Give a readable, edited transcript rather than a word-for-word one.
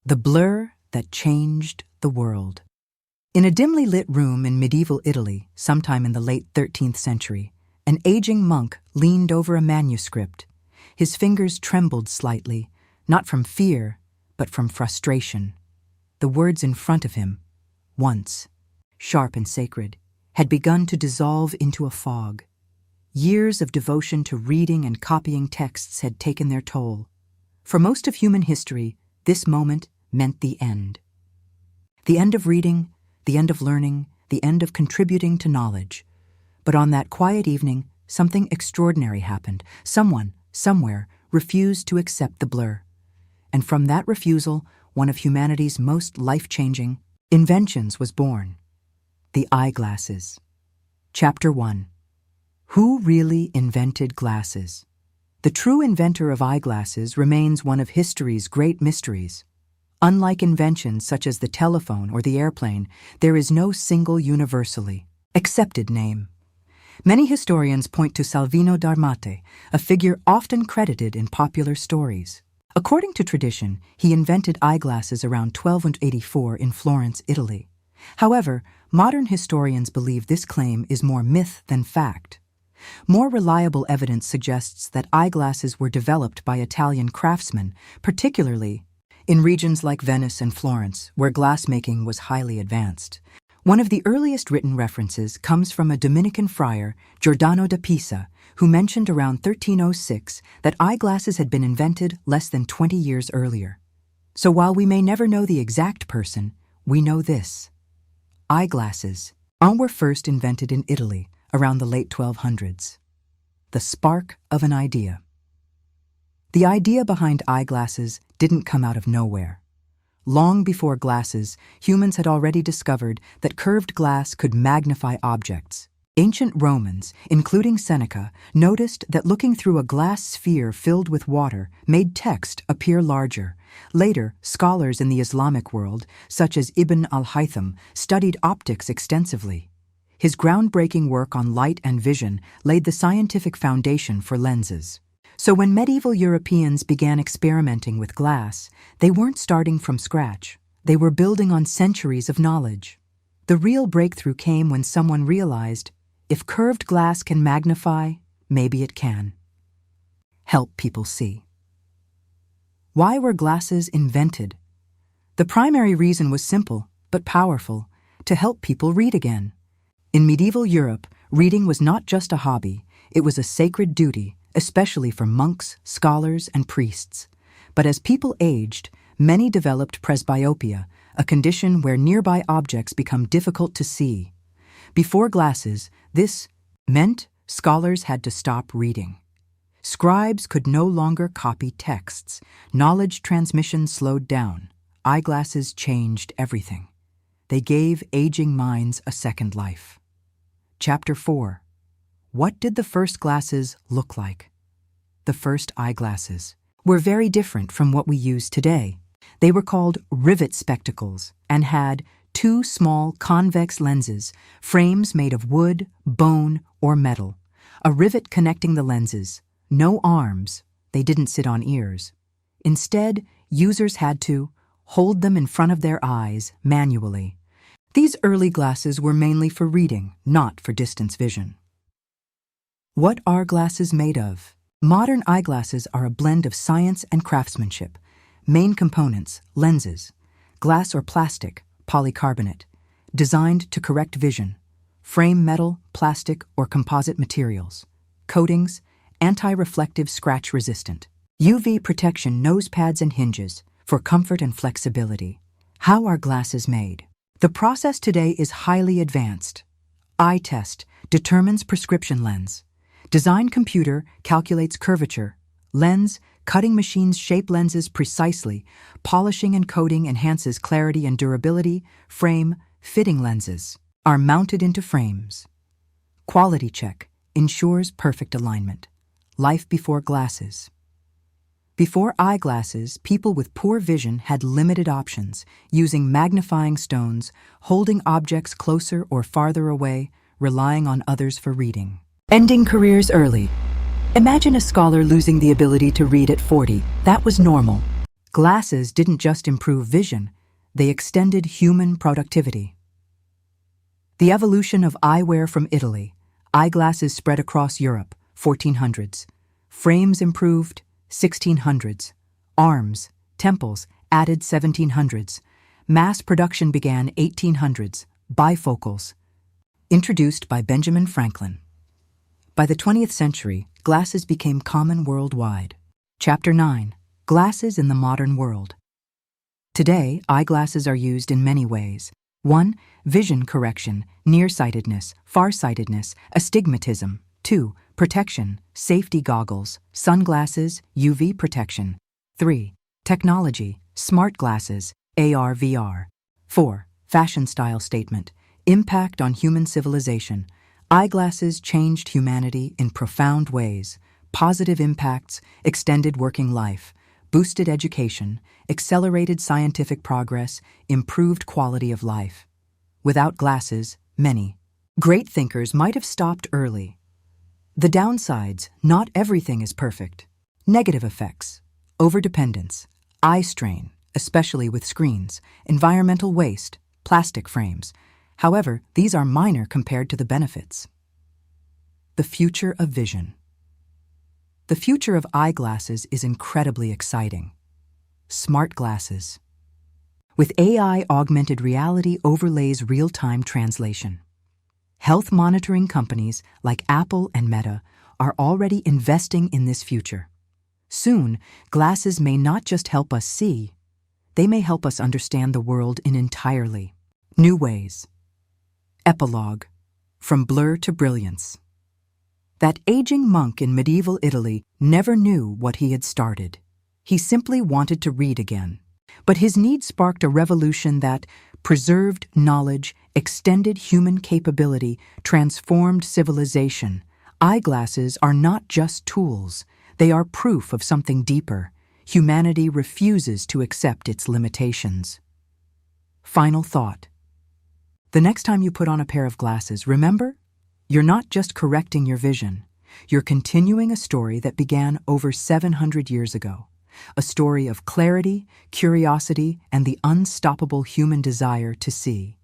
The blur that changed the world. In a dimly lit room in medieval Italy, sometime in the late 13th century, an aging monk leaned over a manuscript. His fingers trembled slightly, not from fear, but from frustration. The words in front of him, once sharp and sacred, had begun to dissolve into a fog. Years of devotion to reading and copying texts had taken their toll. For most of human history, this moment meant the end. The end of reading, the end of learning, the end of contributing to knowledge. But on that quiet evening, something extraordinary happened. Someone, somewhere, refused to accept the blur. And from that refusal, one of humanity's most life-changing inventions was born. The eyeglasses. Chapter 1. Who really invented glasses? The true inventor of eyeglasses remains one of history's great mysteries. Unlike inventions such as the telephone or the airplane, there is no single universally accepted name. Many historians point to Salvino d'Armate, a figure often credited in popular stories. According to tradition, he invented eyeglasses around 1284 in Florence, Italy. However, modern historians believe this claim is more myth than fact. More reliable evidence suggests that eyeglasses were developed by Italian craftsmen, particularly in regions like Venice and Florence, where glassmaking was highly advanced. One of the earliest written references comes from a Dominican friar, Giordano da Pisa, who mentioned around 1306 that eyeglasses had been invented less than 20 years earlier. So while we may never know the exact person, we know this. Eyeglasses were first invented in Italy around the late 1200s. The spark of an idea. The idea behind eyeglasses didn't come out of nowhere. Long before glasses, humans had already discovered that curved glass could magnify objects. Ancient Romans, including Seneca, noticed that looking through a glass sphere filled with water made text appear larger. Later, scholars in the Islamic world, such as Ibn al-Haytham, studied optics extensively. His groundbreaking work on light and vision laid the scientific foundation for lenses. So when medieval Europeans began experimenting with glass, they weren't starting from scratch. They were building on centuries of knowledge. The real breakthrough came when someone realized, if curved glass can magnify, maybe it can help people see. Why were glasses invented? The primary reason was simple, but powerful: to help people read again. In medieval Europe, reading was not just a hobby, it was a sacred duty, especially for monks, scholars, and priests. But as people aged, many developed presbyopia, a condition where nearby objects become difficult to see. Before glasses, this meant scholars had to stop reading. Scribes could no longer copy texts. Knowledge transmission slowed down. Eyeglasses changed everything. They gave aging minds a second life. Chapter 4. What did the first glasses look like? The first eyeglasses were very different from what we use today. They were called rivet spectacles and had two small convex lenses, frames made of wood, bone, or metal. A rivet connecting the lenses. No arms. They didn't sit on ears. Instead, users had to hold them in front of their eyes manually. These early glasses were mainly for reading, not for distance vision. What are glasses made of? Modern eyeglasses are a blend of science and craftsmanship. Main components: lenses, glass or plastic, polycarbonate, designed to correct vision, frame metal, plastic, or composite materials, coatings, anti-reflective, scratch-resistant, UV protection, nose pads and hinges for comfort and flexibility. How are glasses made? The process today is highly advanced. Eye test determines prescription lens. Design computer calculates curvature. Lens, cutting machines shape lenses precisely. Polishing and coating enhances clarity and durability. Frame, fitting lenses are mounted into frames. Quality check ensures perfect alignment. Life before glasses. Before eyeglasses, people with poor vision had limited options, using magnifying stones, holding objects closer or farther away, relying on others for reading. Ending careers early. Imagine a scholar losing the ability to read at 40. That was normal. Glasses didn't just improve vision, they extended human productivity. The evolution of eyewear from Italy. Eyeglasses spread across Europe, 1400s. Frames improved, 1600s. Arms, temples, added 1700s. Mass production began 1800s. Bifocals, introduced by Benjamin Franklin. By the 20th century, glasses became common worldwide. Chapter 9. Glasses in the Modern World. Today, eyeglasses are used in many ways. 1. Vision correction, nearsightedness, farsightedness, astigmatism. 2. Protection, safety goggles, sunglasses, UV protection. 3. Technology, smart glasses, AR/VR. 4. Fashion style statement, impact on human civilization. Eyeglasses changed humanity in profound ways. Positive impacts, extended working life, boosted education, accelerated scientific progress, improved quality of life. Without glasses, many great thinkers might have stopped early. The downsides: not everything is perfect. Negative effects: overdependence, eye strain, especially with screens, environmental waste, plastic frames. However, these are minor compared to the benefits. The future of vision. The future of eyeglasses is incredibly exciting. Smart glasses. With AI, augmented reality overlays real-time translation. Health monitoring companies like Apple and Meta are already investing in this future. Soon, glasses may not just help us see, they may help us understand the world in entirely new ways. Epilogue. From blur to brilliance. That aging monk in medieval Italy never knew what he had started. He simply wanted to read again. But his need sparked a revolution that preserved knowledge, extended human capability, transformed civilization. Eyeglasses are not just tools. They are proof of something deeper. Humanity refuses to accept its limitations. Final thought. The next time you put on a pair of glasses, remember, you're not just correcting your vision. You're continuing a story that began over 700 years ago. A story of clarity, curiosity, and the unstoppable human desire to see.